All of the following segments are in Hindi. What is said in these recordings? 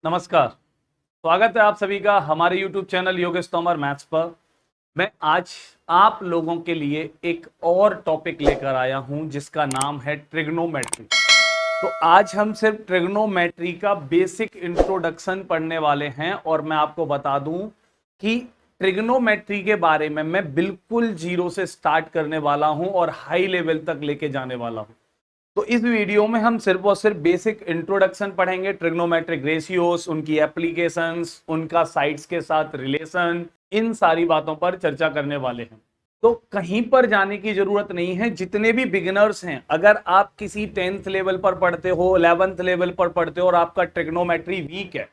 नमस्कार। स्वागत है आप सभी का हमारे YouTube channel Yogesh Tomar maths पर। मैं आज आप लोगों के लिए एक और टॉपिक लेकर आया हूं जिसका नाम है ट्रिग्नोमेट्री। तो आज हम सिर्फ ट्रिग्नोमेट्री का बेसिक इंट्रोडक्शन पढ़ने वाले हैं और मैं आपको बता दूं कि ट्रिग्नोमेट्री के बारे में मैं बिल्कुल जीरो से स्टार्ट करने वाला हूं और हाई लेवल तक लेके जाने वाला हूं। तो इस वीडियो में हम सिर्फ और सिर्फ बेसिक इंट्रोडक्शन पढ़ेंगे, ट्रिग्नोमेट्रिक रेशियोस, उनकी एप्लीकेशंस, उनका साइड्स के साथ रिलेशन, इन सारी बातों पर चर्चा करने वाले हैं। तो कहीं पर जाने की जरूरत नहीं है। जितने भी बिगिनर्स हैं, अगर आप किसी 10th लेवल पर पढ़ते हो, 11th लेवल पर पढ़ते हो और आपका ट्रिग्नोमेट्री वीक है,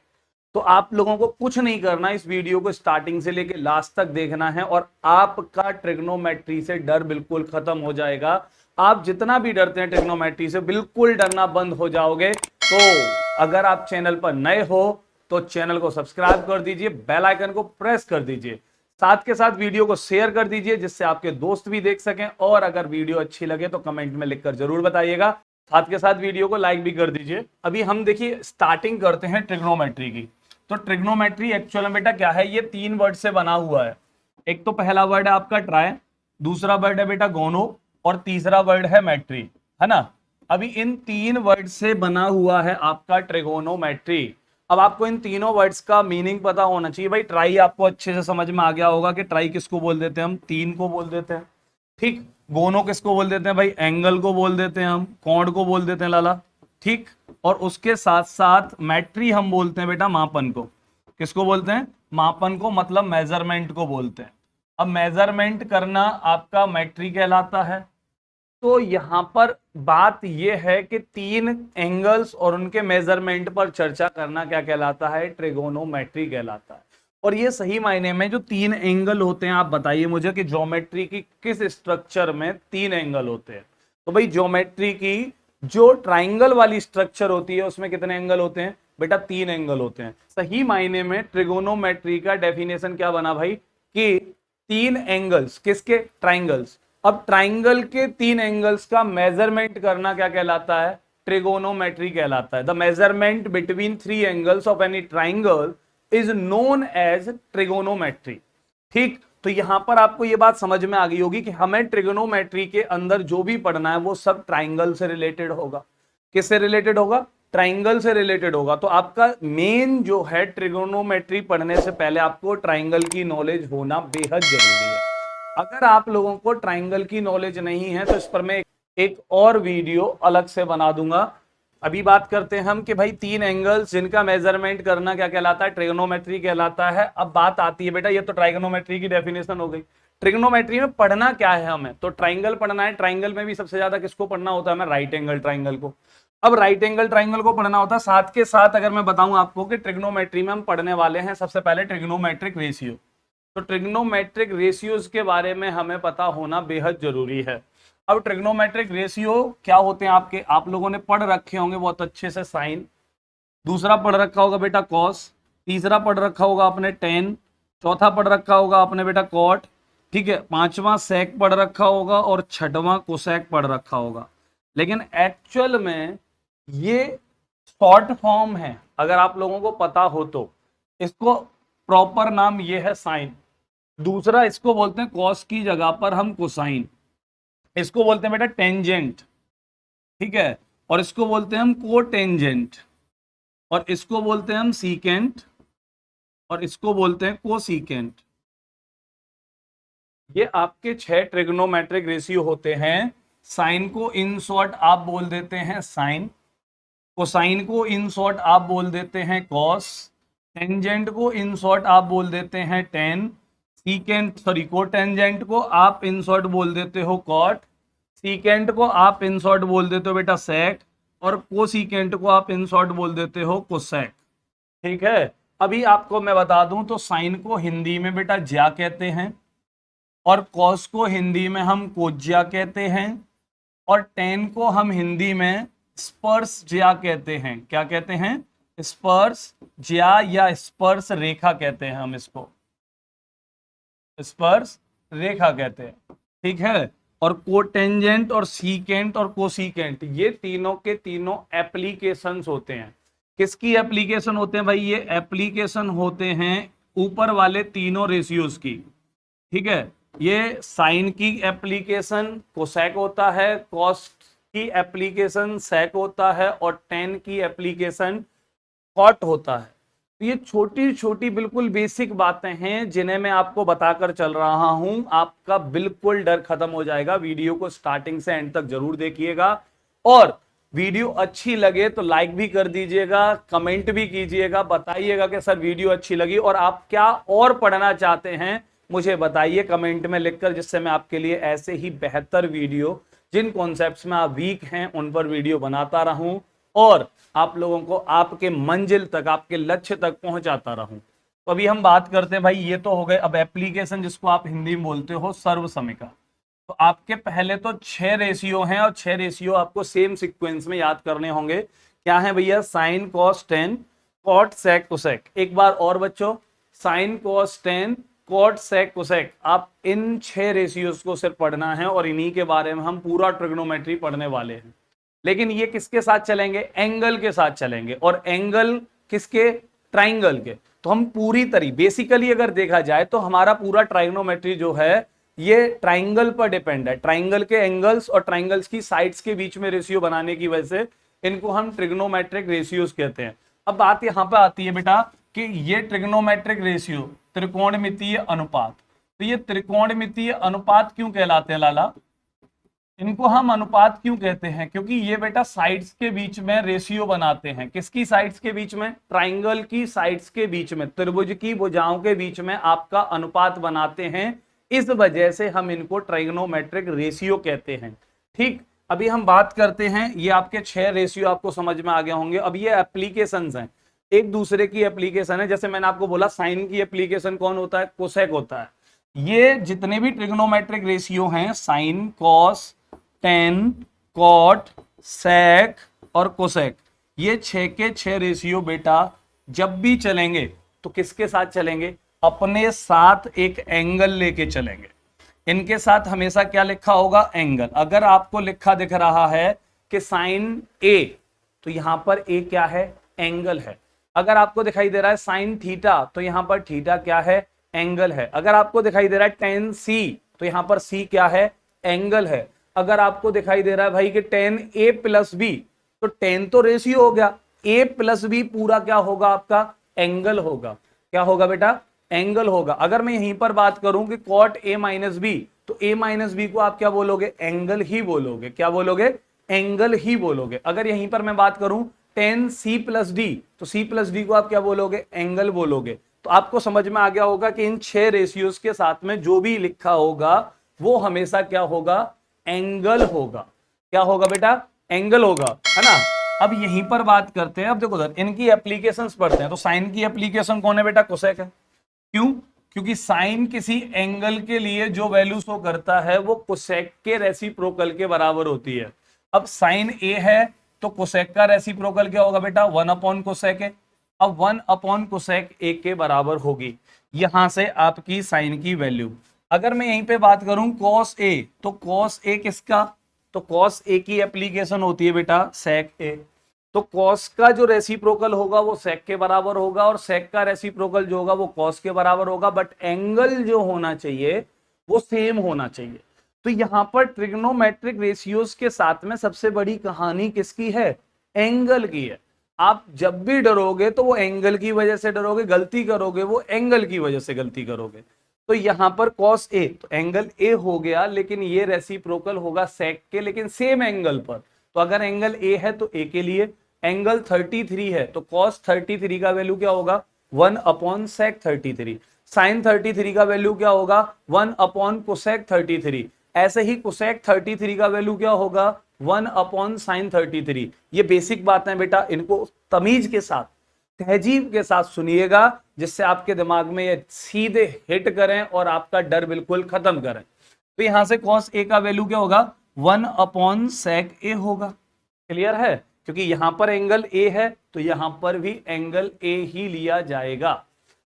तो आप लोगों को कुछ नहीं करना, इस वीडियो को स्टार्टिंग से लेकर लास्ट तक देखना है और आपका ट्रिग्नोमेट्री से डर बिल्कुल खत्म हो जाएगा। आप जितना भी डरते हैं ट्रिग्नोमेट्री से, बिल्कुल डरना बंद हो जाओगे। तो अगर आप चैनल पर नए हो तो चैनल को सब्सक्राइब कर दीजिए, बेल आइकन को प्रेस कर दीजिए, साथ के साथ वीडियो को शेयर कर दीजिए जिससे आपके दोस्त भी देख सकें, और अगर वीडियो अच्छी लगे तो कमेंट में लिखकर जरूर बताइएगा। साथ के साथ वीडियो को लाइक भी कर दीजिए। अभी हम देखिए स्टार्टिंग करते हैं ट्रिग्नोमेट्री की। तो ट्रिग्नोमेट्री एक्चुअल में बेटा क्या है, ये 3 वर्ड से बना हुआ है। एक तो पहला वर्ड है आपका ट्राई, दूसरा वर्ड है बेटा गोनो, और तीसरा वर्ड है मैट्री, है ना। अभी इन 3 वर्ड से बना हुआ है आपका ट्रिगोनोमेट्री। अब आपको इन तीनों वर्ड्स का मीनिंग पता होना चाहिए। भाई ट्राई आपको अच्छे से समझ में आ गया होगा कि ट्राई किसको बोल देते हैं हम, 3 को बोल देते हैं, ठीक। गोनो किसको बोल देते हैं भाई, एंगल को बोल देते हैं हम, कॉर्ड को बोल देते हैं लाला, ठीक। और उसके साथ साथ मैट्री हम बोलते हैं बेटा मापन को। किसको बोलते हैं, मापन को, मतलब मेजरमेंट को बोलते हैं। अब मेजरमेंट करना आपका मैट्री कहलाता है। तो यहां पर बात यह है कि 3 एंगल्स और उनके मेजरमेंट पर चर्चा करना क्या कहलाता है, ट्रिगोनोमेट्री कहलाता है। और ये सही मायने में जो 3 एंगल होते हैं, आप बताइए मुझे कि ज्योमेट्री की किस स्ट्रक्चर में 3 एंगल होते हैं। तो भाई ज्योमेट्री की जो ट्राइंगल वाली स्ट्रक्चर होती है उसमें कितने एंगल होते हैं बेटा, 3 एंगल होते हैं। सही मायने में ट्रिगोनोमेट्री का डेफिनेशन क्या बना भाई, कि 3 एंगल्स, किसके, ट्राइंगल्स। अब ट्राइंगल के 3 एंगल्स का मेजरमेंट करना क्या कहलाता है, ट्रिगोनोमेट्री कहलाता है। The measurement between 3 angles of any triangle is known as trigonometry, ठीक। तो यहां पर आपको यह बात समझ में आ गई होगी कि हमें ट्रिगोनोमेट्री के अंदर जो भी पढ़ना है वो सब ट्राइंगल से रिलेटेड होगा। किससे रिलेटेड होगा, ट्राइंगल से रिलेटेड होगा। तो आपका मेन जो है, ट्रिगोनोमेट्री पढ़ने से पहले आपको ट्राइंगल की नॉलेज होना बेहद जरूरी है। अगर आप लोगों को ट्राइंगल की नॉलेज नहीं है तो इस पर मैं एक और वीडियो अलग से बना दूंगा। अभी बात करते हैं हम कि भाई 3 एंगल्स जिनका मेजरमेंट करना क्या कहलाता है, ट्रिगोनोमेट्री कहलाता है। अब बात आती है बेटा, ये तो ट्राइगोनोमेट्री की डेफिनेशन हो गई। ट्रिगोनोमेट्री में पढ़ना क्या है हमें, तो ट्राइंगल पढ़ना है। ट्राइंगल में भी सबसे ज्यादा किसको पढ़ना होता है, हमें राइट एंगल ट्राइंगल को। अब राइट एंगल ट्राइंगल को पढ़ना होता है। साथ के साथ अगर मैं बताऊं आपको कि ट्रिग्नोमेट्री में हम पढ़ने वाले हैं सबसे पहले ट्रिग्नोमेट्रिक रेशियो। तो ट्रिग्नोमेट्रिक रेशियोज के बारे में हमें पता होना बेहद जरूरी है। अब ट्रिग्नोमेट्रिक रेशियो क्या होते हैं आपके, आप लोगों ने पढ़ रखे होंगे बहुत अच्छे से, साइन। दूसरा पढ़ रखा होगा बेटा कॉस। तीसरा पढ़ रखा होगा आपने टेन। चौथा पढ़ रखा होगा आपने बेटा कॉट, ठीक है। पांचवा सेक पढ़ रखा होगा और छठवां कोसेक पढ़ रखा होगा। लेकिन एक्चुअल में ये शॉर्ट फॉर्म है, अगर आप लोगों को पता हो तो। इसको प्रॉपर नाम ये है साइन। दूसरा इसको बोलते हैं कॉस की जगह पर हम कोसाइन। इसको बोलते हैं बेटा टेंजेंट, ठीक है। और इसको बोलते हैं हम कोटेंजेंट, और इसको बोलते हैं हम सीकेंट, और इसको बोलते हैं कोसीकेंट। ये आपके 6 ट्रिग्नोमेट्रिक रेशियो होते हैं। साइन को इन शॉर्ट आप बोल देते हैं साइन, कोसाइन को इन शॉर्ट आप बोल देते हैं कॉस, टेंजेंट को इन शॉर्ट आप बोल देते हैं टेन, सीकेंट सॉरी कोटेंजेंट को आप इन शॉर्ट बोल देते हो कॉट, सीकेंट को आप इन शॉर्ट बोल देते हो बेटा सेक, और कोसीकेंट को आप इन शॉर्ट बोल देते हो कोसेक, ठीक है। अभी आपको मैं बता दूं तो साइन को हिंदी में बेटा ज्या कहते हैं, और कॉस को हिंदी में हम कोज्या कहते हैं, और टेन को हम हिंदी में स्पर्श ज्या कहते हैं। क्या कहते हैं, स्पर्श ज्या या स्पर्श रेखा कहते हैं, हम इसको स्पर्श रेखा कहते हैं, ठीक है। और कोटेंजेंट और सीकेंट और कोसीकेंट, ये तीनों के तीनों एप्लीकेशंस होते हैं। किसकी एप्लीकेशन होते हैं भाई? ये एप्लीकेशन होते हैं ऊपर वाले तीनों रेशियोज की, ठीक है। ये साइन की एप्लीकेशन कोसेक होता है, कॉस की एप्लीकेशन सेक होता है, और टेन की एप्लीकेशन कॉट होता है। तो ये छोटी छोटी बिल्कुल बेसिक बातें हैं जिन्हें मैं आपको बताकर चल रहा हूं। आपका बिल्कुल डर खत्म हो जाएगा। वीडियो को स्टार्टिंग से एंड तक जरूर देखिएगा, और वीडियो अच्छी लगे तो लाइक भी कर दीजिएगा, कमेंट भी कीजिएगा, बताइएगा कि सर वीडियो अच्छी लगी और आप क्या और पढ़ना चाहते हैं मुझे बताइए कमेंट में लिखकर, जिससे मैं आपके लिए ऐसे ही बेहतर वीडियो, जिन कॉन्सेप्ट्स में आप वीक हैं उन पर वीडियो बनाता रहूं और आप लोगों को आपके मंजिल तक, आपके लक्ष्य तक पहुंचाता रहूं। तो अभी हम बात करते हैं भाई, ये तो हो गए। अब एप्लीकेशन जिसको आप हिंदी में बोलते हो सर्वसमिका। तो आपके पहले तो 6 रेशियो हैं और 6 रेशियो आपको सेम सीक्वेंस में याद करने होंगे। क्या है भैया? Sine cos tan cot sec cosec. एक बार और बच्चों, sine cos tan cot sec cosec. आप इन 6 रेशियोज को सिर्फ पढ़ना है और इन्हीं के बारे में हम पूरा ट्रिग्नोमेट्री पढ़ने वाले हैं। लेकिन ये किसके साथ चलेंगे? एंगल के साथ चलेंगे। और एंगल किसके? ट्राइंगल के। तो हम पूरी तरह बेसिकली अगर देखा जाए तो हमारा पूरा ट्राइग्नोमेट्री जो है ये ट्राइंगल पर डिपेंड है। ट्राइंगल के एंगल्स और ट्राइंगल्स की साइड्स के बीच में रेशियो बनाने की वजह से इनको हम ट्रिग्नोमेट्रिक रेशियोज कहते हैं। अब बात यहां पर आती है बेटा कि ये ट्रिग्नोमेट्रिक रेशियो, त्रिकोणमितीय अनुपात। तो ये त्रिकोणमितीय अनुपात क्यों कहलाते हैं लाला? इनको हम अनुपात क्यों कहते हैं? क्योंकि ये बेटा साइड्स के बीच में रेशियो बनाते हैं। किसकी साइड्स के बीच में? ट्राइंगल की साइड्स के बीच में, त्रिभुज की भुजाओं के बीच में आपका अनुपात बनाते हैं। इस वजह से हम इनको ट्राइग्नोमेट्रिक रेशियो कहते हैं। ठीक, अभी हम बात करते हैं, ये आपके 6 रेशियो आपको समझ में आ गए होंगे। अब ये एप्लीकेशंस हैं, एक दूसरे की एप्लीकेशन है। जैसे मैंने आपको बोला साइन की एप्लीकेशन कौन होता है? कोसेक होता है। ये जितने भी ट्रिग्नोमेट्रिक रेशियो हैं, साइन, कॉस, टेन, कॉट, सेक और कोसेक, ये 6 के 6 रेशियो बेटा जब भी चलेंगे तो किसके साथ चलेंगे? अपने साथ एक एंगल लेके चलेंगे। इनके साथ हमेशा क्या लिखा होगा? एंगल। अगर आपको लिखा दिख रहा है कि साइन ए, तो यहां पर ए क्या है? एंगल है। अगर आपको दिखाई दे रहा है साइन थीटा, तो यहां पर थीटा क्या है? एंगल है। अगर आपको दिखाई दे रहा है टेन सी, तो यहां पर सी क्या है? एंगल है। अगर आपको दिखाई दे रहा है भाई कि टेन ए प्लस बी, तो टेन तो रेशियो हो गया, ए प्लस बी पूरा क्या होगा? आपका एंगल होगा। क्या होगा बेटा? एंगल होगा। अगर मैं यहीं पर बात करूं कि कॉट ए माइनस बी, तो ए माइनस बी को आप क्या बोलोगे? एंगल ही बोलोगे। क्या बोलोगे? एंगल ही बोलोगे। अगर यहीं पर मैं बात करूं टेन सी प्लस डी, तो सी प्लस डी को आप क्या बोलोगे? एंगल बोलोगे। तो आपको समझ में आ गया होगा कि इन 6 रेशियोज के साथ में जो भी लिखा होगा वो हमेशा क्या होगा? एंगल होगा। क्या होगा बेटा? एंगल होगा, है ना। अब यहीं पर बात करते हैं, अब देखो सर इनकी एप्लीकेशंस पढ़ते हैं। तो साइन की एप्लीकेशन कौन है बेटा? कोसेक है। क्यों? क्योंकि साइन किसी एंगल के लिए जो वैल्यू शो करता है वो कोसेक के रेसिप्रोकल के बराबर होती है। अब साइन ए है तो कोसेक का रेसिप्रोकल क्या होगा बेटा? 1 अपॉन कोसेक है। अब 1 अपॉन कोसेक ए के बराबर होगी। यहां से आपकी साइन की वैल्यू। अगर मैं यहीं पे बात करूं कॉस ए, तो कॉस ए किसका? तो कॉस ए की एप्लीकेशन होती है बेटा सेक ए। तो कॉस का जो रेसिप्रोकल होगा वो सेक के बराबर होगा, और सेक का रेसिप्रोकल जो होगा वो कॉस के बराबर होगा। बट एंगल जो होना चाहिए वो सेम होना चाहिए। तो यहां पर ट्रिग्नोमेट्रिक रेशियोज के साथ में सबसे बड़ी कहानी किसकी है? एंगल की है। आप जब भी डरोगे तो वो एंगल की वजह से डरोगे, गलती करोगे वो एंगल की वजह से गलती करोगे। तो यहां पर cos ए, तो एंगल ए हो गया, लेकिन ये रेसिप्रोकल होगा सेक के, लेकिन सेम एंगल पर। तो अगर एंगल ए है तो ए के लिए, एंगल 33 है तो cos 33 का वैल्यू क्या होगा? 1 अपॉन सेक 33। साइन 33 का वैल्यू क्या होगा? 1 अपॉन कोसेक 33। ऐसे ही कोसेक 33 का वैल्यू क्या होगा? 1 अपॉन साइन 33। ये बेसिक बात है बेटा, इनको तमीज के साथ, तहजीब के साथ सुनिएगा, जिससे आपके दिमाग में ये सीधे हिट करें और आपका डर बिल्कुल खत्म करें। तो यहां से cos ए का वैल्यू क्या होगा? 1 अपॉन सेक ए होगा। क्लियर है? क्योंकि यहां पर एंगल ए है तो यहां पर भी एंगल ए ही लिया जाएगा।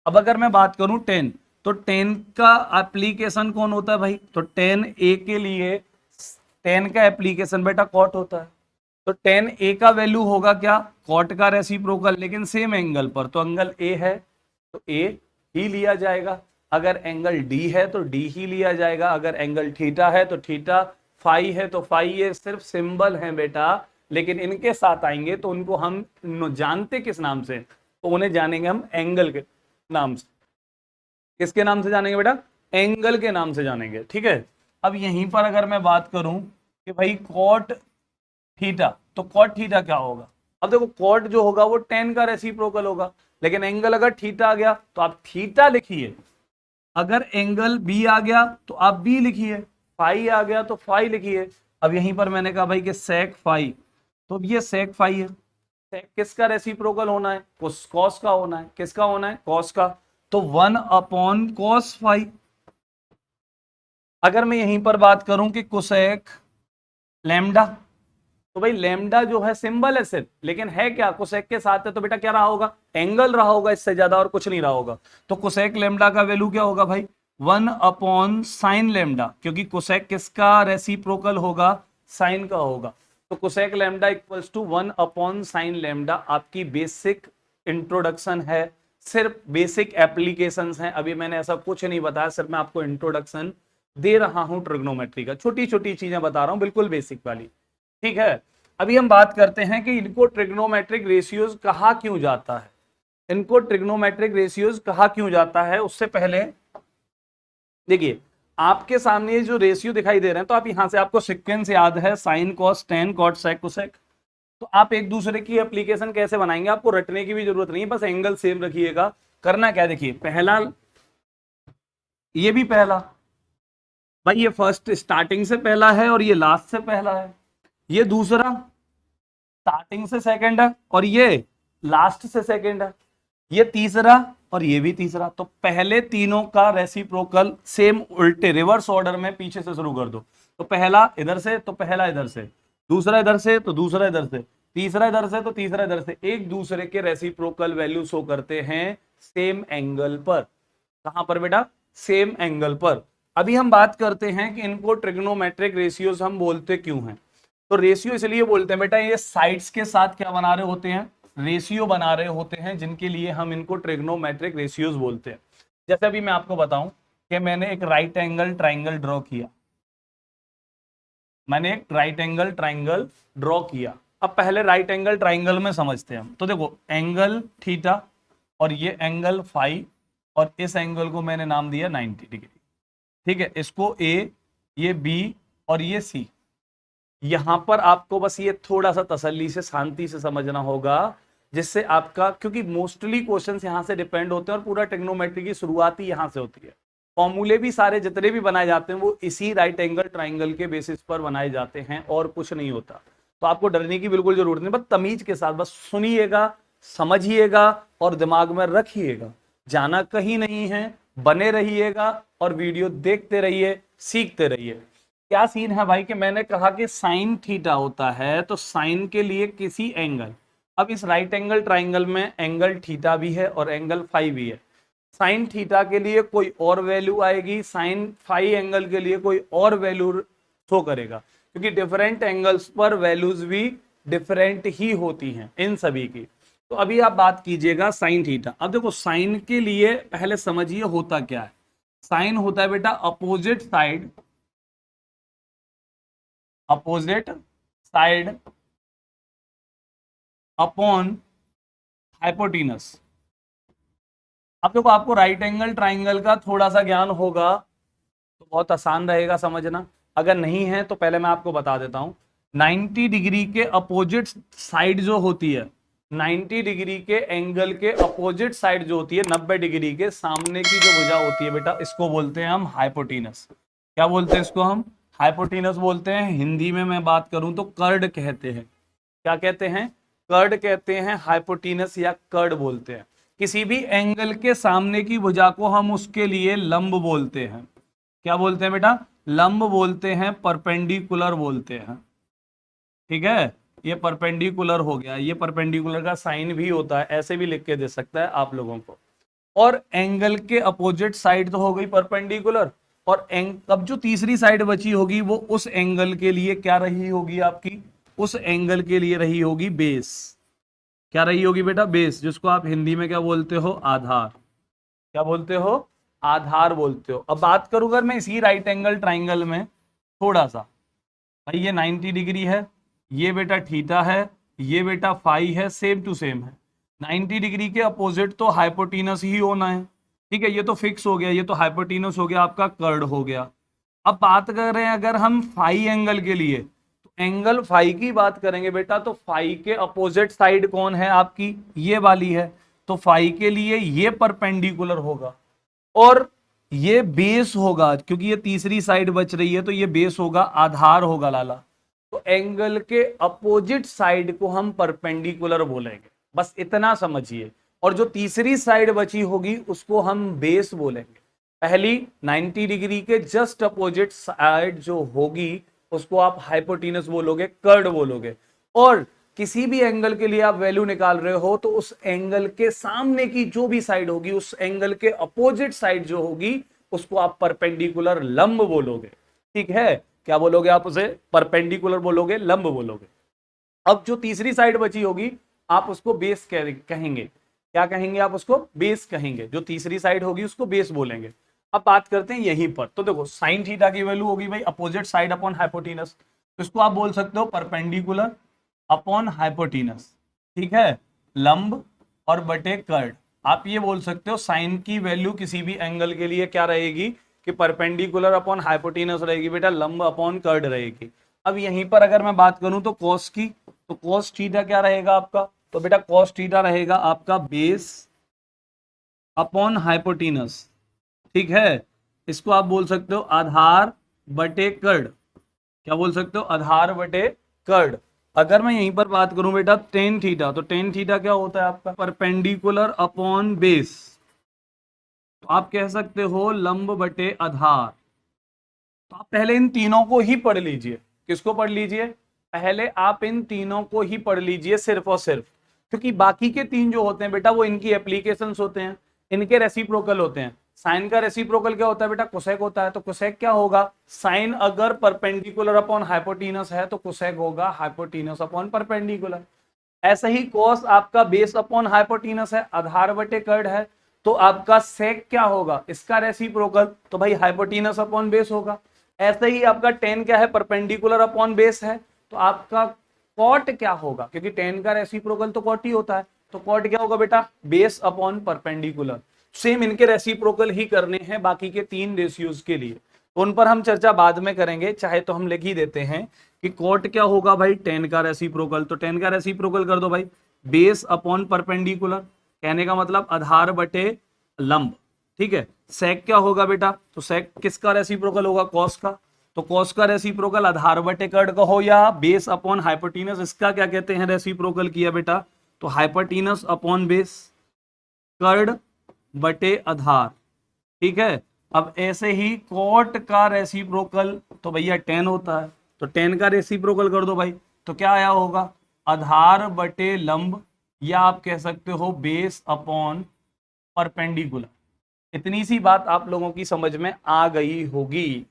अब अगर मैं बात करूं टेन, तो टेन का एप्लीकेशन कौन होता है भाई? तो टेन ए के लिए टेन का एप्लीकेशन बेटा कॉट होता है। तो tan A का वैल्यू होगा क्या, कॉट का रेसिप्रोकल, लेकिन सेम एंगल पर, तो एंगल A है तो A ही लिया जाएगा, अगर एंगल D है तो D ही लिया जाएगा, अगर एंगल थीटा है तो थीटा, फाई है तो फाई। ये सिर्फ सिंबल है बेटा, लेकिन इनके साथ आएंगे तो उनको हम जानते किस नाम से, तो उन्हें जानेंगे हम एंगल के नाम से। किसके नाम से जानेंगे बेटा, एंगल के नाम से जानेंगे, ठीक है। अब यहीं पर अगर मैं बात करूं कि भाई कॉट थीटा, तो कॉट थीटा क्या होगा, अब देखो कॉट जो होगा वो tan का रेसिप्रोकल होगा, लेकिन एंगल अगर थीटा आ गया तो आप थीटा लिखिए, अगर एंगल बी आ गया तो आप बी लिखिए, फाई आ गया तो फाई लिखिए। अब यहीं पर मैंने कहा भाई कि सेक फाई, तो अब ये सेक फाई है, सेक किसका रेसिप्रोकल होना है, कॉस का होना है, किसका होना है, कॉस का, तो 1 कॉस फाई। अगर मैं यहीं पर बात करूं कि कोसेक लैम्डा, तो भाई लैम्डा जो है सिंबल है सिर्फ, लेकिन है क्या, कोसेक के साथ है, तो बेटा क्या रहा होगा, एंगल रहा होगा, इससे ज्यादा और कुछ नहीं रहा होगा। तो कोसेक लैम्डा का वैल्यू क्या होगा भाई, 1/sin लैम्डा, क्योंकि कोसेक किसका रेसिप्रोकल होगा, साइन का होगा। तो cosec lambda equals to 1/sin lambda. आपकी बेसिक इंट्रोडक्शन है, सिर्फ बेसिक एप्लीकेशंस हैं, अभी मैंने ऐसा कुछ नहीं बताया, सिर्फ मैं आपको इंट्रोडक्शन दे रहा हूं ट्रिग्नोमेट्री का, छोटी छोटी चीजें बता रहा हूं, बिल्कुल बेसिक वाली, ठीक है। अभी हम बात करते हैं कि इनको ट्रिग्नोमेट्रिक रेशियोज कहा क्यों जाता है, इनको ट्रिग्नोमेट्रिक रेशियोज कहा क्यों जाता है। उससे पहले देखिए, आपके सामने ये जो रेशियो दिखाई दे रहे हैं, तो आप यहां से आपको सीक्वेंस याद है, sine cos tan cot sec cosec, तो आप एक दूसरे की एप्लीकेशन कैसे बनाएंगे, आपको रटने की भी जरूरत नहीं है, बस एंगल सेम रखिएगा। करना क्या, देखिए पहला, ये भी पहला, भाई ये फर्स्ट स्टार्टिंग से पहला है और ये लास्ट से पहला है, ये दूसरा स्टार्टिंग से सेकंड है और ये लास्ट से सेकंड है, ये तीसरा और ये भी तीसरा। तो पहले तीनों का रेसिप्रोकल सेम उल्टे रिवर्स ऑर्डर में पीछे से शुरू कर दो, तो पहला इधर से तो पहला इधर से, दूसरा इधर से तो दूसरा इधर से, तीसरा इधर से तो तीसरा इधर से, एक दूसरे के रेसिप्रोकल वैल्यू शो करते हैं सेम एंगल पर। कहां पर बेटा, सेम एंगल पर। अभी हम बात करते हैं कि इनको ट्रिग्नोमेट्रिक रेशियोज हम बोलते क्यों हैं। तो रेशियो इसलिए बोलते हैं बेटा, ये साइड्स के साथ क्या बना रहे होते हैं, रेशियो बना रहे होते हैं, जिनके लिए हम इनको ट्रिग्नोमेट्रिक रेशियोज बोलते हैं। जैसे अभी मैं आपको बताऊं कि मैंने एक राइट एंगल ट्राइंगल ड्रॉ किया, मैंने एक राइट एंगल ट्राइंगल ड्रॉ किया। अब पहले राइट एंगल ट्राइंगल में समझते हैं हम। तो देखो एंगल थीटा और ये एंगल फाई, और इस एंगल को मैंने नाम दिया 90 डिग्री, ठीक है, इसको ए, ये बी और ये सी। यहां पर आपको बस ये थोड़ा सा तसल्ली से शांति से समझना होगा, जिससे आपका, क्योंकि मोस्टली क्वेश्चंस यहां से डिपेंड होते हैं और पूरा ट्रिग्नोमेट्री की शुरुआत ही यहां से होती है। फॉर्मूले भी सारे जितने भी बनाए जाते हैं वो इसी राइट एंगल ट्राइंगल के बेसिस पर बनाए जाते हैं और कुछ नहीं होता। तो आपको डरने की बिल्कुल जरूरत नहीं, बस तमीज के साथ बस सुनिएगा, समझिएगा और दिमाग में रखिएगा, जाना कहीं नहीं है, बने रहिएगा और वीडियो देखते रहिए, सीखते रहिए। क्या सीन है भाई कि मैंने कहा कि साइन थीटा होता है, तो साइन के लिए किसी एंगल, अब इस राइट एंगल ट्राइंगल में एंगल थीटा भी है और एंगल फाई भी है। साइन थीटा के लिए कोई और वैल्यू आएगी, साइन फाई एंगल के लिए कोई और वैल्यू शो करेगा, क्योंकि डिफरेंट एंगल्स पर वैल्यूज भी डिफरेंट ही होती हैं इन सभी की। तो अभी आप बात कीजिएगा साइन थीटा। अब देखो साइन के लिए पहले समझिए होता क्या है। साइन होता है बेटा opposite side, opposite side upon hypotenuse. अब देखो आपको राइट एंगल ट्राइंगल का थोड़ा सा ज्ञान होगा तो बहुत आसान रहेगा समझना, अगर नहीं है तो पहले मैं आपको बता देता हूं। 90 डिग्री के अपोजिट साइड जो होती है, 90 डिग्री के एंगल के अपोजिट साइड जो होती है, 90 डिग्री के सामने की जो भुजा होती है बेटा, इसको बोलते हैं हम हाइपोटेनस। क्या बोलते हैं इसको हम, हाइपोटेनस बोलते हैं। हिंदी में मैं बात करूं तो कर्ड कहते हैं। क्या कहते हैं, कर्ड कहते हैं, हाइपोटेनस या कर्ड बोलते हैं। किसी भी एंगल के सामने की भुजा को हम उसके लिए लंब बोलते हैं। क्या बोलते हैं बेटा, लंब बोलते हैं, परपेंडिकुलर बोलते हैं, ठीक है। ये परपेंडिकुलर हो गया, ये परपेंडिकुलर का साइन भी होता है, ऐसे भी लिख के दे सकता है आप लोगों को। और एंगल के अपोजिट साइड तो हो गई परपेंडिकुलर, और अब जो तीसरी साइड बची होगी वो उस एंगल के लिए क्या रही होगी आपकी, उस एंगल के लिए रही होगी बेस। क्या रही होगी बेटा? बेस, जिसको आप हिंदी में क्या बोलते हो? आधार। क्या बोलते हो? आधार बोलते हो। अब बात करूं अगर मैं इसी राइट एंगल ट्राइंगल में थोड़ा सा, भाई ये 90 डिग्री है, ये बेटा थीटा है, ये बेटा फाई है, सेम टू सेम है। 90 डिग्री के अपोजिट तो हाइपोटेनस ही होना है, ठीक है, ये तो फिक्स हो गया, ये तो हाइपोटेनस हो गया, आपका कर्ड हो गया। अब बात कर रहे हैं अगर हम फाई एंगल के लिए, तो एंगल फाई की बात करेंगे बेटा, तो फाई के अपोजिट साइड कौन है आपकी? ये वाली है। तो फाई के लिए ये परपेंडिकुलर होगा और ये बेस होगा, क्योंकि ये तीसरी साइड बच रही है तो ये बेस होगा, आधार होगा लाला। तो एंगल के अपोजिट साइड को हम परपेंडिकुलर बोलेंगे, बस इतना समझिए। और जो तीसरी साइड बची होगी उसको हम बेस बोलेंगे। पहली 90 डिग्री के जस्ट अपोजिट साइड जो होगी उसको आप हाइपोटेनस बोलोगे, कर्ड बोलोगे। और किसी भी एंगल के लिए आप वैल्यू निकाल रहे हो तो उस एंगल के सामने की जो भी साइड होगी, उस एंगल के अपोजिट साइड जो होगी उसको आप परपेंडिकुलर लंब बोलोगे। ठीक है, क्या बोलोगे आप उसे? परपेंडिकुलर बोलोगे, लंब बोलोगे। अब जो तीसरी साइड बची होगी आप उसको बेस कहेंगे। क्या कहेंगे आप उसको? बेस कहेंगे। जो तीसरी साइड होगी उसको बेस बोलेंगे। अब बात करते हैं यहीं पर, तो देखो साइन थीटा की वैल्यू होगी भाई अपोजिट साइड अपॉन हाइपोटेनस, तो इसको आप बोल सकते हो परपेंडिकुलर अपॉन हाइपोटेनस, ठीक है, लंब और बटे कर्ड। आप ये बोल सकते हो साइन की वैल्यू किसी भी एंगल के लिए क्या रहेगी कि परपेंडिकुलर अपॉन हाइपोटेनस रहेगी बेटा, लंब अपॉन कर्ड रहेगी। अब यहीं पर अगर मैं बात करूं तो कॉस की, तो कॉस थीटा क्या रहेगा आपका? तो बेटा कॉस थीटा रहेगा आपका बेस अपॉन हाइपोटेनस, ठीक है। इसको आप बोल सकते हो आधार बटे कर्ड। क्या बोल सकते हो? आधार बटे कर्ड। अगर मैं यहीं पर बात करूं बेटा टेन थीटा, तो टेन थीटा क्या होता है आपका? Perpendicular upon base. तो आप कह सकते हो लंब बटे आधार। तो आप पहले इन तीनों को ही पढ़ लीजिए। किसको पढ़ लीजिए? पहले आप इन तीनों को ही पढ़ लीजिए सिर्फ और सिर्फ, क्योंकि बाकी के तीन जो होते हैं बेटा वो इनकी एप्लीकेशंस होते हैं, इनके रेसिप्रोकल होते हैं। साइन का रेसिप्रोकल क्या होता है बेटा? कोसेक होता है। तो कोसेक क्या होगा? साइन अगर परपेंडिकुलर अपॉन हाइपोटेनस है तो कोसेक होगा हाइपोटेनस अपॉन परपेंडिकुलर। ऐसे ही कॉस आपका बेस अपॉन हाइपोटेनस है, आधार बटे कर्ड है, तो आपका सेक क्या होगा? इसका रेसिप्रोकल, तो भाई हाइपोटेनस अपॉन बेस होगा। ऐसे ही आपका टेन क्या है? परपेंडिकुलर अपॉन बेस है, तो आपका कॉट क्या होगा? क्योंकि टेन का रेसिप्रोकल तो कॉट ही होता है, तो कॉट क्या होगा बेटा? Base upon perpendicular. सेम इनके रेसिप्रोकल ही करने हैं बाकी के तीन रेशियोज के लिए, तो उन पर हम चर्चा बाद में करेंगे, चाहे तो हम लिख ही देते हैं कि कॉट क्या होगा भाई? टेन का रेसिप्रोकल। तो टेन का रेसिप्रोकल कर दो भाई, बेस अपॉन परपेंडिकुलर, कहने का मतलब आधार बटे लंब, ठीक है। सेक क्या होगा बेटा? तो सेक किसका रेसिप्रोकल होगा? कॉस का। तो कॉस का रेसिप्रोकल आधार बटे कर्ड का हो या बेस अपॉन हाइपोटेनस, इसका क्या कहते हैं रेसिप्रोकल किया बेटा? तो हाइपोटेनस अपॉन बेस, कर्ड बटे आधार, ठीक है। अब ऐसे ही कॉट का रेसिप्रोकल तो भैया टेन होता है, तो टेन का रेसिप्रोकल कर दो भाई, तो क्या आया होगा? आधार बटे लंब, या आप कह सकते हो बेस अपॉन परपेंडिकुलर। इतनी सी बात आप लोगों की समझ में आ गई होगी।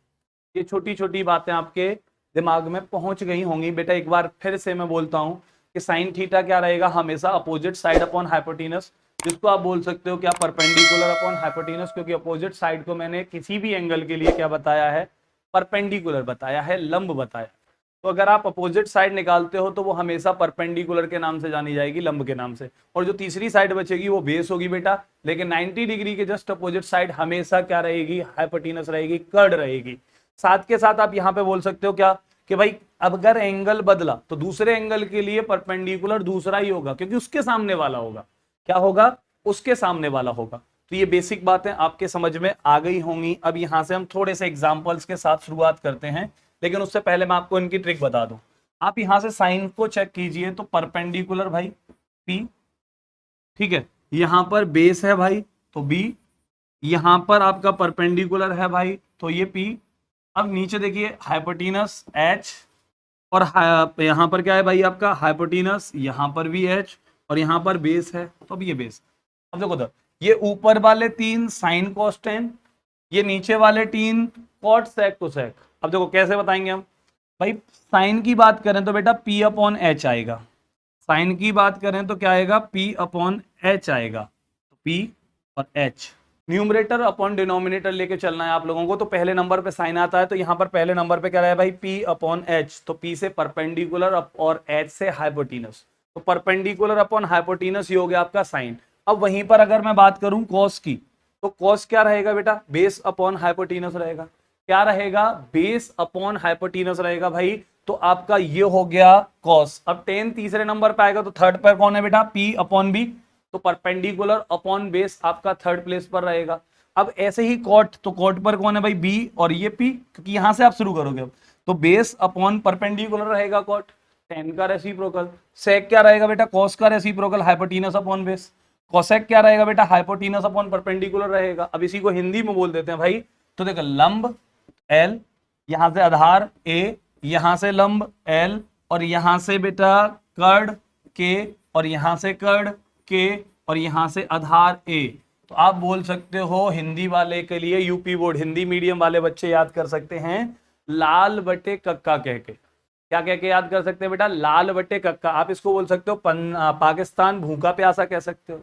ये छोटी छोटी बातें आपके दिमाग में पहुंच गई होंगी बेटा। एक बार फिर से मैं बोलता हूं कि साइन थीटा क्या रहेगा? हमेशा अपोजिट साइड अपॉन हाइपोटेनस, जिसको आप बोल सकते हो क्या? परपेंडिकुलर अपॉन हाइपोटेनस, क्योंकि अपोजिट साइड को मैंने किसी भी एंगल के लिए क्या बताया है? परपेंडिकुलर बताया है, लंब बताया। तो अगर आप अपोजिट साइड निकालते हो तो वो हमेशा परपेंडिकुलर के नाम से जानी जाएगी, लंब के नाम से। और जो तीसरी साइड बचेगी वो बेस होगी बेटा, लेकिन 90 डिग्री के जस्ट अपोजिट साइड हमेशा क्या रहेगी? हाइपोटेनस रहेगी, कर्ड रहेगी। साथ के साथ आप यहां पे बोल सकते हो क्या कि भाई अब अगर एंगल बदला तो दूसरे एंगल के लिए परपेंडिकुलर दूसरा ही होगा, क्योंकि उसके सामने वाला होगा। क्या होगा? उसके सामने वाला होगा। तो ये बेसिक बातें आपके समझ में आ गई होंगी। अब यहां से हम थोड़े से एग्जांपल्स के साथ शुरुआत करते हैं, लेकिन उससे पहले मैं आपको इनकी ट्रिक बता दूं। आप यहां से साइन को चेक कीजिए, तो परपेंडिकुलर भाई पी, ठीक है, यहां पर बेस है भाई तो बी, यहां पर आपका परपेंडिकुलर है भाई तो ये पी। अब नीचे देखिए हाइपोटेनस एच, और यहां पर क्या है भाई आपका? हाइपोटेनस, यहां पर भी एच, और यहां पर बेस है तो अब ये बेस। अब देखो तो ये ऊपर वाले तीन साइन कॉस टेन, ये नीचे वाले तीन कॉट सेक कोसेक। अब देखो कैसे बताएंगे हम? भाई साइन की बात करें तो बेटा P अपॉन एच आएगा, साइन की बात करें तो क्या आएगा, P अपॉन एच आएगा, तो P और H। न्यूमरेटर अपॉन डिनोमिनेटर लेके चलना है आप लोगों को, तो पहले नंबर पे साइन आता है, तो यहाँ पर पहले नंबर पे क्या रहा है भाई, P अपॉन एच, तो P से परपेंडिकुलर और H से हाइपोटीनस, तो परपेंडिकुलर अपॉन हाइपोटीनस ये हो गया आपका साइन। अब वहीं पर अगर मैं बात करूं कॉस की, तो कॉस क्या रहेगा बेटा, बेस अपॉन हाइपोटीनस रहेगा, क्या रहेगा, बेस अपॉन हाइपोटीनस रहेगा भाई, तो आपका ये हो गया कॉस। अब टेन तीसरे नंबर पे आएगा, तो थर्ड पर कौन है बेटा, P अपॉन बी, तो परपेंडिकुलर अपॉन बेस आपका थर्ड प्लेस पर रहेगा। अब ऐसे ही कॉट, तो कॉट पर कौन है भाई, बी और ये पी, क्योंकि यहां से आप शुरू करोगे अब, तो बेस अपॉन परपेंडिकुलर रहेगा कॉट, टेन का रेसिप्रोकल। सेक क्या रहेगा बेटा, कॉस का रेसिप्रोकल हाइपोटीनस अपॉन बेस। कोसेक क्या रहेगा बेटा, हाइपोटीनस अपॉन परपेंडिकुलर रहेगा। अब इसी को हिंदी में बोल देते हैं भाई, तो देखो लंब एल, यहां से आधार ए, यहां से लंब एल, और यहां से बेटा कर्ड के, और यहां से कर्ड के, और यहां से आधार ए। तो आप बोल सकते हो हिंदी वाले के लिए, यूपी बोर्ड हिंदी मीडियम वाले बच्चे याद कर सकते हैं लाल बटे कक्का कह के। क्या कह के याद कर सकते हैं बेटा, लाल बटे कक्का। आप इसको बोल सकते हो पाकिस्तान भूखा प्यासा कह सकते हो,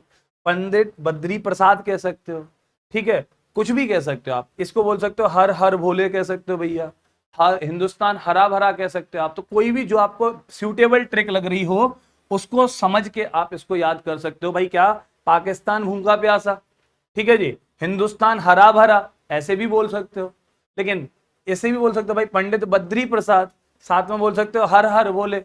पंडित बद्री प्रसाद कह सकते हो, ठीक है, कुछ भी कह सकते हो आप। इसको बोल सकते हो हर हर भोले कह सकते हो भैया, हिंदुस्तान हरा भरा कह सकते हो आप। तो कोई भी जो आपको सूटेबल ट्रिक लग रही हो उसको समझ के आप इसको याद कर सकते हो भाई। क्या, पाकिस्तान भूखा प्यासा, ठीक है जी, हिंदुस्तान हरा भरा, ऐसे भी बोल सकते हो। लेकिन ऐसे भी बोल सकते हो भाई पंडित बद्री प्रसाद, साथ में बोल सकते हो हर हर बोले।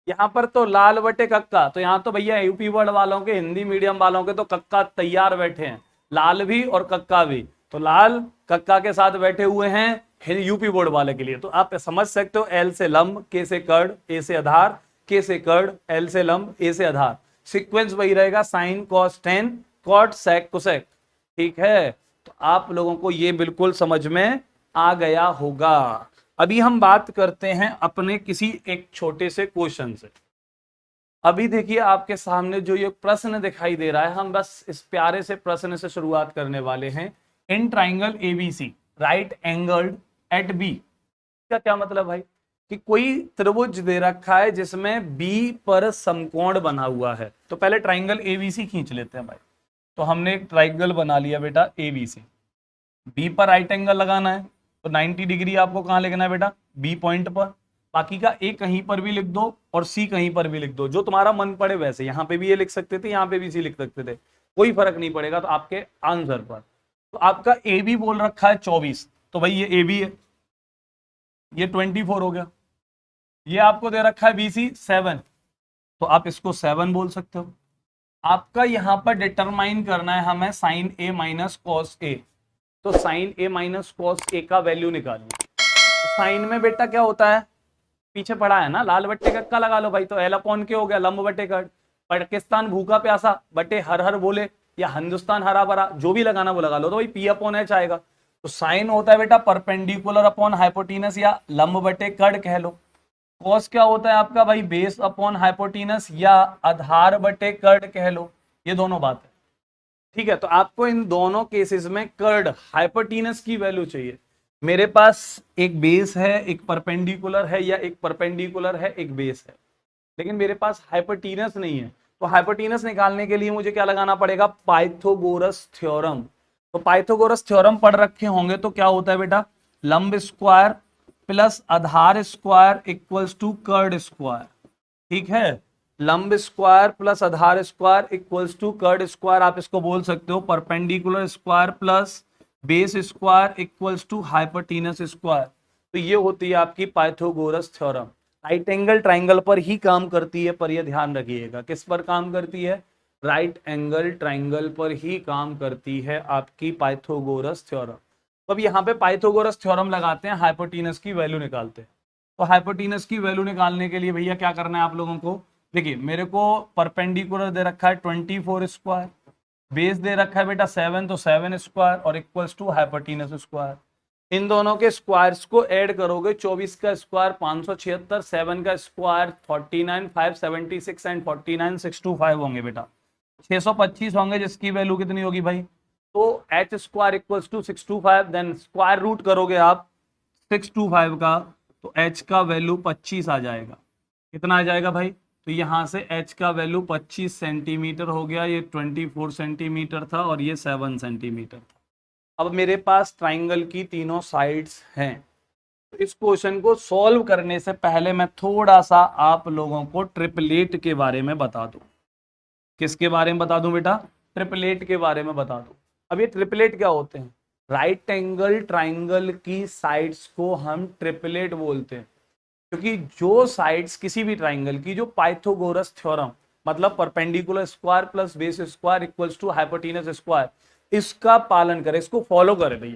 यहाँ पर तो लाल बटे कक्का, तो यहाँ तो भैया यूपी बोर्ड वालों के, हिंदी मीडियम वालों के तो कक्का तैयार बैठे हैं, लाल भी और कक्का भी। तो लाल कक्का के साथ बैठे हुए हैं यूपी बोर्ड वाले के लिए। तो आप समझ सकते हो, एल से लंब, के से कर्ड, ए से आधार, के से कर्ड, एल से लंब, ए से आधार। सीक्वेंस वही रहेगा, sine cos tan, cot sec cosec, ठीक है। तो आप लोगों को ये बिल्कुल समझ में आ गया होगा। अभी हम बात करते हैं अपने किसी एक छोटे से क्वेश्चन से। अभी देखिए आपके सामने जो ये प्रश्न दिखाई दे रहा है, हम बस इस प्यारे से प्रश्न से शुरुआत करने वाले हैं। In triangle ABC right angled at B, इसका क्या मतलब भाई, कि कोई त्रिभुज दे रखा है जिसमें बी पर समकोण बना हुआ है। तो पहले ट्राइंगल एबीसी खींच लेते हैं भाई। तो हमने एक ट्राइंगल बना लिया बेटा एबीसी, बी पर राइट एंगल लगाना है, तो 90 डिग्री आपको कहां लिखना है बेटा, बी पॉइंट पर। बाकी का ए कहीं पर भी लिख दो और सी कहीं पर भी लिख दो, जो तुम्हारा मन पड़े वैसे। यहां पे भी ये लिख सकते थे, यहां पे भी सी लिख सकते थे, कोई फर्क नहीं पड़ेगा। तो आपके आंसर पर, तो आपका ए बी बोल रखा है 24, तो भाई ये ए बी है, ये 24 हो गया। ये आपको दे रखा है बी सी 7, तो आप इसको 7 बोल सकते हो। आपका यहां पर डिटरमाइन करना है हमें sign A minus cos A, तो sign A minus cos A का वैल्यू निकालिए। तो साइन में बेटा क्या होता है, पीछे पड़ा है ना, लाल बट्टे कक्का लगा लो भाई, तो एल अपॉन के हो गया लंब बटे कट, पाकिस्तान भूखा प्यासा बटे हर हर बोले, या हिंदुस्तान हरा भरा, जो भी लगाना वो लगा लो, तो भाई पी अपॉन एच आएगा। तो साइन होता है बेटा परपेंडिकुलर अपॉन हाइपोटीनस या लंब बटे कट कह लो। कॉस क्या होता है आपका भाई, बेस अपॉन हाइपोटीनस या आधार बटे कट कह लो। ये दोनों बात है, ठीक है। तो आपको इन दोनों केसेस में कर्ड हाइपोटीनस की वैल्यू चाहिए। मेरे पास एक बेस है, एक परपेंडिकुलर है, या एक परपेंडिकुलर है एक बेस है, लेकिन मेरे पास हाइपोटीनस नहीं है। तो हाइपोटीनस निकालने के लिए मुझे क्या लगाना पड़ेगा, पाइथागोरस थ्योरम। तो पाइथागोरस थ्योरम पढ़ रखे होंगे, तो क्या होता है बेटा, लंब स्क्वायर प्लस आधार स्क्वायर इक्वल्स टू कर्ड स्क्वायर, ठीक है। लंब स्क्वायर प्लस आधार स्क्वायर इक्वल्स टू कर्ड स्क्वायर, आप इसको बोल सकते हो perpendicular square plus base square equals to hypotenuse square. तो ये होती है आपकी Pythagoras theorem. Right angle triangle पर ही काम करती है, पर ये ध्यान रखिएगा, किस पर काम करती है, राइट एंगल ट्राइंगल पर ही काम करती है आपकी पाइथागोरस थ्योरम। तो अब यहाँ पे पाइथागोरस थ्योरम लगाते हैं, हाइपोटेनस की वैल्यू निकालते हैं। तो हाइपोटेनस की वैल्यू निकालने के लिए भैया क्या करना है आप लोगों को, देखिए मेरे को परपेंडिकुलर दे रखा है 24 स्क्वायर, बेस दे रखा है बेटा 7, तो 7 स्क्वायर और इक्वल्स टू हाइपोटेनस स्क्वायर। इन दोनों के स्क्वायर्स को ऐड करोगे, 24 का स्क्वायर 576, 7 का स्क्वायर 49, 576 एंड 49 625 होंगे बेटा, 625 होंगे, जिसकी वैल्यू कितनी होगी भाई, तो H square equals to 625। Then square root करोगे आप 625 का, तो h का वैल्यू 25 आ जाएगा। कितना आ जाएगा भाई? तो यहाँ से h का वैल्यू 25 सेंटीमीटर हो गया, ये 24 सेंटीमीटर था और ये 7 सेंटीमीटर था। अब मेरे पास ट्राइंगल की तीनों साइड्स हैं। तो इस क्वेश्चन को सॉल्व करने से पहले मैं थोड़ा सा आप लोगों को ट्रिपलेट के बारे में बता दूं। किसके बारे में बता दूं बेटा? ट्रिपलेट के बारे में बता दूं। अब ये ट्रिपलेट क्या होते हैं? राइट एंगल ट्राइंगल की साइड्स को हम ट्रिपलेट बोलते हैं, क्योंकि जो साइड्स किसी भी ट्राइंगल की, जो पाइथागोरस थ्योरम मतलब perpendicular square plus base square equals to hypotenuse square, इसका पालन करे, इसको फॉलो करे भैया।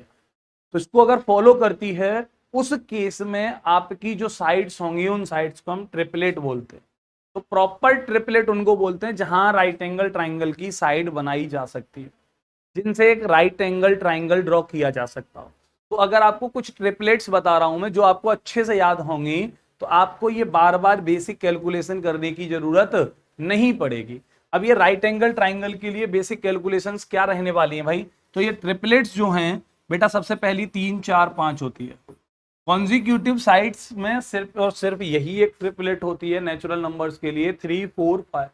तो इसको अगर फॉलो करती है, उस केस में आपकी जो साइड्स होंगी उन साइड्स को हम ट्रिपलेट बोलते हैं। तो प्रॉपर ट्रिपलेट उनको बोलते हैं जहां राइट एंगल ट्राइंगल की साइड बनाई जा सकती है, जिनसे एक राइट एंगल ट्राइंगल ड्रॉ किया जा सकता हो। तो अगर आपको कुछ ट्रिपलेट्स बता रहा हूं मैं जो आपको अच्छे से याद होंगी, तो आपको ये बार बार बेसिक कैलकुलेशन करने की जरूरत नहीं पड़ेगी। अब ये राइट एंगल ट्राइंगल के लिए बेसिक कैलकुलेशंस क्या रहने वाली हैं भाई? तो ये ट्रिपलेट्स जो हैं बेटा, सबसे पहली 3 4 5 होती है। कॉन्जिक्यूटिव साइड्स में सिर्फ और सिर्फ यही एक ट्रिपलेट होती है नेचुरल नंबर्स के लिए, 3 4 5।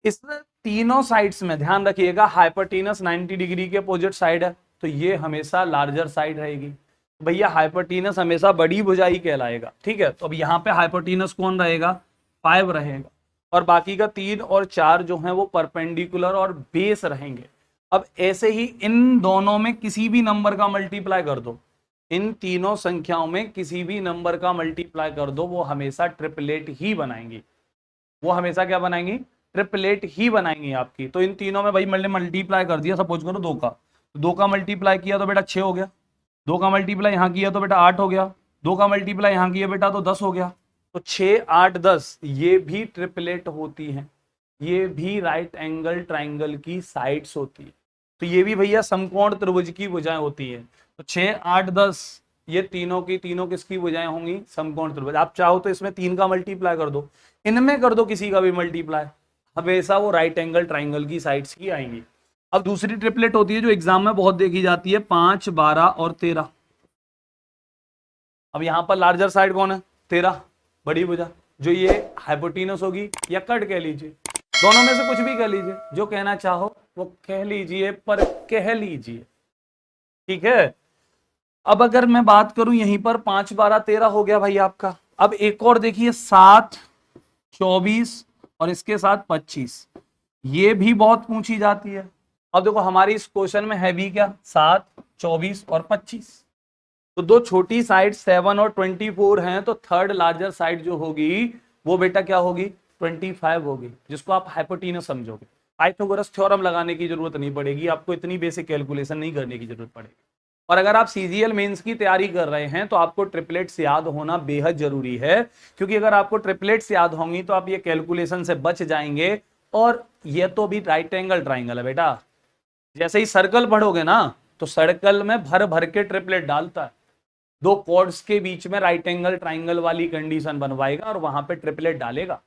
इस तीनों साइड्स में ध्यान रखिएगा, हाइपोटेनस 90 डिग्री के अपोजिट साइड है, तो ये हमेशा लार्जर साइड रहेगी। भैया हाइपोटेनस हमेशा बड़ी भुजाई कहलाएगा, ठीक है। तो अब यहाँ पे हाइपोटेनस कौन रहेगा? 5 रहेगा, और बाकी का 3 और 4 जो है वो परपेंडिकुलर और बेस रहेंगे। अब ऐसे ही इन दोनों में किसी भी नंबर का मल्टीप्लाई कर दो, इन तीनों संख्याओं में किसी भी नंबर का मल्टीप्लाई कर दो, वो हमेशा ट्रिपलेट ही बनाएंगी। वो हमेशा क्या बनाएंगी? ट्रिपलेट ही बनाएंगी आपकी। तो इन तीनों में भाई मैंने मल्टीप्लाई कर दिया, सपोज करो 2 का, तो 2 का मल्टीप्लाई किया तो बेटा 6 हो गया, 2 का मल्टीप्लाई यहाँ किया तो बेटा 8 हो गया, 2 का मल्टीप्लाई यहाँ किया बेटा तो 10 हो गया। तो 6 8 10 ये भी ट्रिपलेट होती हैं, ये भी राइट एंगल ट्राइंगल की साइड्स होती है। तो ये भी भैया समकोण त्रिभुज की भुजाएं होती है। तो 6 8 10 ये तीनों की तीनों किसकी भुजाएं होंगी? समकोण त्रिभुज। आप चाहो तो इसमें 3 का मल्टीप्लाई कर दो, इनमें कर दो किसी का भी मल्टीप्लाई, हमेशा वो राइट एंगल ट्राइंगल की साइड्स की आएंगी। अब दूसरी ट्रिपलेट होती है जो एग्जाम में बहुत देखी जाती है, 5 12 और 13। अब यहां पर लार्जर साइड कौन है? 13 बड़ी भुजा, जो ये हाइपोटेनस होगी या कट कह लीजिए, दोनों में से कुछ भी कह लीजिए, जो कहना चाहो वो कह लीजिए, पर कह लीजिए, ठीक है। अब अगर मैं बात करूं यहीं पर 5 12 13 हो गया भाई आपका। अब एक और देखिए 7 24 और इसके साथ 25, ये भी बहुत पूछी जाती है। अब देखो हमारी इस क्वेश्चन में है भी क्या? 7 24 और 25। तो दो छोटी साइड 7 और 24 हैं, तो थर्ड लार्जर साइड जो होगी वो बेटा क्या होगी? 25 होगी, जिसको आप हाइपोटेनस समझोगे। पाइथागोरस थ्योरम लगाने की जरूरत नहीं पड़ेगी आपको, इतनी बेसिक कैलकुलेशन नहीं करने की जरूरत पड़ेगी। और अगर आप सीजीएल मेंस की तैयारी कर रहे हैं तो आपको ट्रिपलेट्स याद होना बेहद जरूरी है, क्योंकि अगर आपको ट्रिपलेट्स याद होंगी तो आप ये कैलकुलेशन से बच जाएंगे। और ये तो भी राइट एंगल ट्राइंगल है बेटा, जैसे ही सर्कल पढ़ोगे ना तो सर्कल में भर भर के ट्रिपलेट डालता है, 2 कॉर्ड्स के बीच में राइट एंगल ट्राइंगल वाली कंडीशन बनवाएगा और वहां पे ट्रिपलेट डालेगा।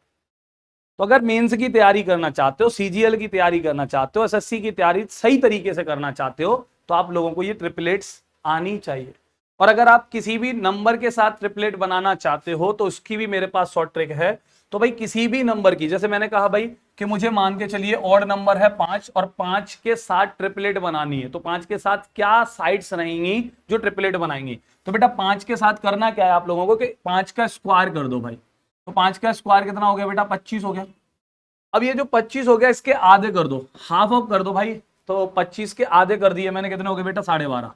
तो अगर मेंस की तैयारी करना चाहते हो, सीजीएल की तैयारी करना चाहते हो, एसएससी की तैयारी सही तरीके से करना चाहते हो, तो आप लोगों को ये ट्रिपलेट्स आनी चाहिए। और अगर आप किसी भी नंबर के साथ ट्रिपलेट बनाना चाहते हो तो उसकी भी मेरे पास शॉर्ट ट्रिक है। तो भाई किसी भी नंबर की, जैसे मैंने कहा भाई कि मुझे मान के चलिए ऑड नंबर है 5 और 5 के साथ ट्रिपलेट बनानी है, तो 5 के साथ क्या साइड्स रहेंगी जो ट्रिपलेट बनाएंगी? तो बेटा 5 के साथ करना क्या है आप लोगों को कि 5 का स्क्वायर कर दो भाई। तो 5 का स्क्वायर कितना हो गया बेटा? 25 हो गया। अब ये जो 25 हो गया इसके आधे कर दो, हाफ ऑफ कर दो भाई। तो 25 के आधे कर दिए मैंने, कितने हो गए बेटा? 12.5।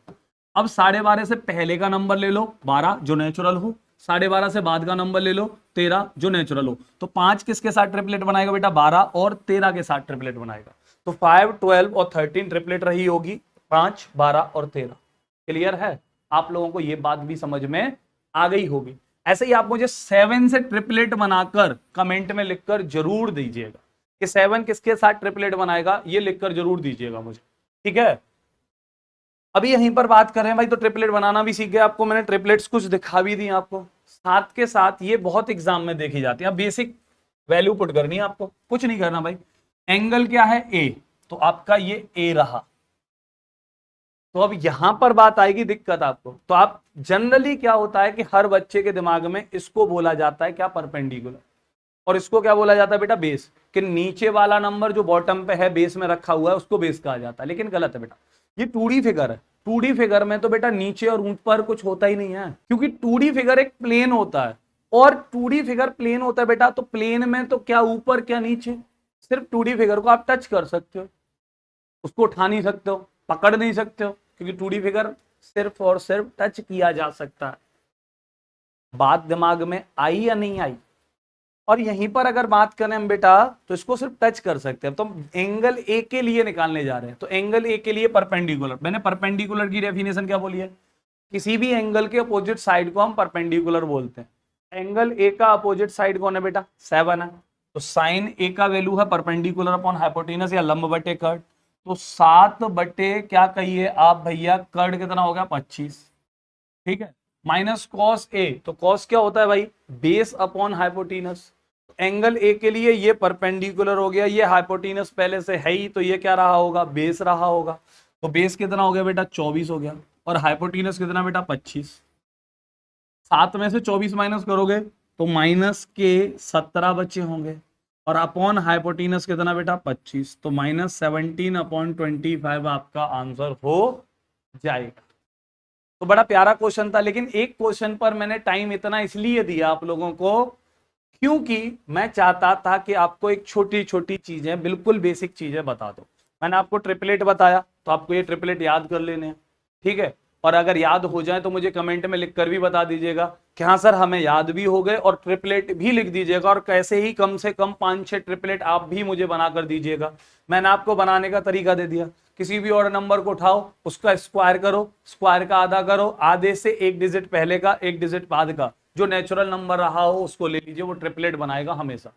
अब 12.5 से पहले का नंबर ले लो 12 जो नेचुरल हो, 12.5 से बाद का नंबर ले लो 13 जो नेचुरल हो। तो 5 किसके साथ ट्रिपलेट बनाएगा बेटा? 12 और 13 के साथ ट्रिपलेट बनाएगा। तो 5 12 और 13 ट्रिपलेट रही होगी, 5 12 और 13। क्लियर है? आप लोगों को ये बात भी समझ में आ गई होगी। ऐसे ही आप मुझे 7 से ट्रिपलेट बनाकर कमेंट में लिखकर जरूर दीजिएगा कि 7 किसके साथ ट्रिपलेट बनाएगा, ये लिखकर जरूर दीजिएगा मुझे, ठीक है। अभी यहीं पर बात कर रहे हैं भाई, तो ट्रिपलेट बनाना भी सीख गए, आपको मैंने ट्रिपलेट्स कुछ दिखा भी दी आपको। साथ के साथ ये बहुत एग्जाम में देखी जाती है। बेसिक वैल्यू पुट करनी है आपको, कुछ नहीं करना भाई। एंगल क्या है? ए, तो आपका ये ए रहा। तो अब यहां पर बात आएगी दिक्कत आपको। तो आप जनरली क्या होता है कि हर बच्चे के दिमाग में इसको बोला जाता है क्या, परपेंडिकुलर, और इसको क्या बोला जाता है बेटा, बेस। कि नीचे वाला नंबर जो बॉटम पे है बेस में रखा हुआ है उसको बेस कहा जाता है, लेकिन गलत है बेटा। ये 2D फिगर है, 2D फिगर में तो बेटा नीचे और ऊपर कुछ होता ही नहीं है, क्योंकि 2D फिगर एक प्लेन होता है, और 2D फिगर प्लेन होता है बेटा। तो प्लेन में तो क्या ऊपर क्या नीचे, सिर्फ 2D फिगर को आप टच कर सकते हो, उसको उठा नहीं सकते हो, पकड़ नहीं सकते हो, क्योंकि 2D फिगर सिर्फ और सिर्फ टच किया जा सकता है। बात दिमाग में आई या नहीं आई? और यहीं पर अगर बात करें हम बेटा, तो इसको सिर्फ टच कर सकते हैं। तो हम एंगल ए के लिए निकालने जा रहे हैं, तो एंगल ए के लिए परपेंडिकुलर, मैंने परपेंडिकुलर की डेफिनेशन क्या बोली है, किसी भी एंगल के अपोजिट साइड को हम परपेंडिकुलर बोलते हैं। एंगल ए का अपोजिट साइड कौन है बेटा, 7 है। तो साइन ए का वैल्यू है परपेंडिकुलर अपॉन हाइपोटेनस या लंब बटे कर्ड, तो 7 बटे क्या कहिए आप भैया, कर्ड कितना हो गया 25, ठीक है, माइनस कॉस ए, तो कॉस क्या होता है भाई, base upon hypotenuse. Angle A के लिए ये परपेंडिकुलर हो गया, ये हाइपोटेनस पहले से है ही, तो ये क्या रहा होगा, बेस रहा होगा। तो बेस कितना हो गया बेटा, 24 हो गया, और हाइपोटेनस कितना बेटा, 25। 7 में से 24 माइनस करोगे तो माइनस के 17 बच्चे होंगे, और अपॉन हाइपोटेनस कितना बेटा, 25, तो -17/25 आपका आंसर हो जाएगा। तो बड़ा प्यारा क्वेश्चन था, लेकिन एक क्वेश्चन पर मैंने टाइम इतना इसलिए दिया आप लोगों को, क्योंकि मैं चाहता था कि आपको एक छोटी छोटी चीजें, बिल्कुल बेसिक चीजें बता दो। मैंने आपको ट्रिपलेट बताया, तो आपको ये ट्रिपलेट याद कर लेने हैं, ठीक है। और अगर याद हो जाए तो मुझे कमेंट में लिखकर भी बता दीजिएगा कि हाँ सर हमें याद भी हो गए, और ट्रिपलेट भी लिख दीजिएगा, और कैसे ही कम से कम 5-6 ट्रिपलेट आप भी मुझे बना कर दीजिएगा। मैंने आपको बनाने का तरीका दे दिया, किसी भी और नंबर को उठाओ, उसका स्क्वायर करो, स्क्वायर का आधा करो, आधे से एक डिजिट पहले का एक डिजिट बाद का जो नेचुरल नंबर रहा हो उसको ले लीजिए, वो ट्रिपलेट बनाएगा हमेशा।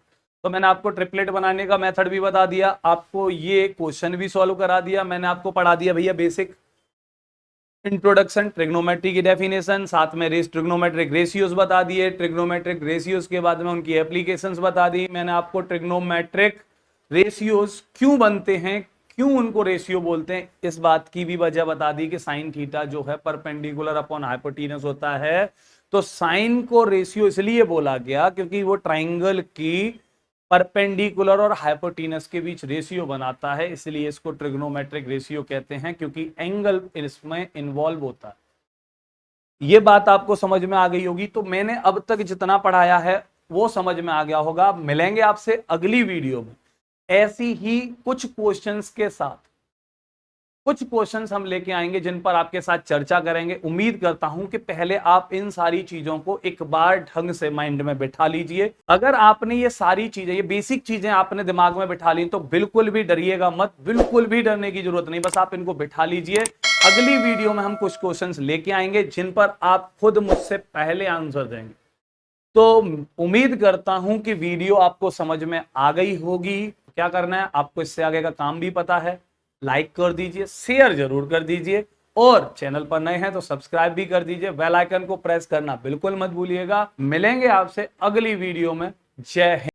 तो मैंने आपको ट्रिपलेट बनाने का मेथड भी बता दिया, आपको ये क्वेश्चन भी सॉल्व करा दिया, मैंने आपको पढ़ा दिया भैया बेसिक इंट्रोडक्शन, ट्रिग्नोमेट्री की डेफिनेशन, साथ में ट्रिग्नोमेट्रिक रेशियोज बता दिए, ट्रिग्नोमेट्रिक रेशियोज के बाद में उनकी एप्लीकेशंस बता दी। मैंने आपको ट्रिग्नोमेट्रिक रेशियोज क्यों बनते हैं, क्यों उनको रेशियो बोलते हैं, इस बात की भी वजह बता दी कि साइन थीटा जो है परपेंडिकुलर अपॉन हाइपोटेनस होता है। तो साइन को रेशियो इसलिए बोला गया क्योंकि वो ट्राइंगल की परपेंडिकुलर और हाइपोटेनस के बीच रेशियो बनाता है, इसलिए इसको ट्रिग्नोमेट्रिक रेशियो कहते हैं, क्योंकि एंगल इसमें इन्वॉल्व होता है। ये बात आपको समझ में आ गई होगी। तो मैंने अब तक जितना पढ़ाया है वो समझ में आ गया होगा। मिलेंगे आपसे अगली वीडियो में ऐसी ही कुछ क्वेश्चंस के साथ, कुछ क्वेश्चंस हम लेके आएंगे जिन पर आपके साथ चर्चा करेंगे। उम्मीद करता हूं कि पहले आप इन सारी चीजों को एक बार ढंग से माइंड में बिठा लीजिए। अगर आपने ये सारी चीजें, ये बेसिक चीजें आपने दिमाग में बिठा ली तो बिल्कुल भी डरिएगा मत, बिल्कुल भी डरने की जरूरत नहीं, बस आप इनको बिठा लीजिए। अगली वीडियो में हम कुछ क्वेश्चंस लेके आएंगे जिन पर आप खुद मुझसे पहले आंसर देंगे। तो उम्मीद करता हूं कि वीडियो आपको समझ में आ गई होगी। क्या करना है आपको, इससे आगे का काम भी पता है, लाइक कर दीजिए, शेयर जरूर कर दीजिए, और चैनल पर नए हैं तो सब्सक्राइब भी कर दीजिए, बेल आइकन को प्रेस करना बिल्कुल मत भूलिएगा। मिलेंगे आपसे अगली वीडियो में। जय हिंद।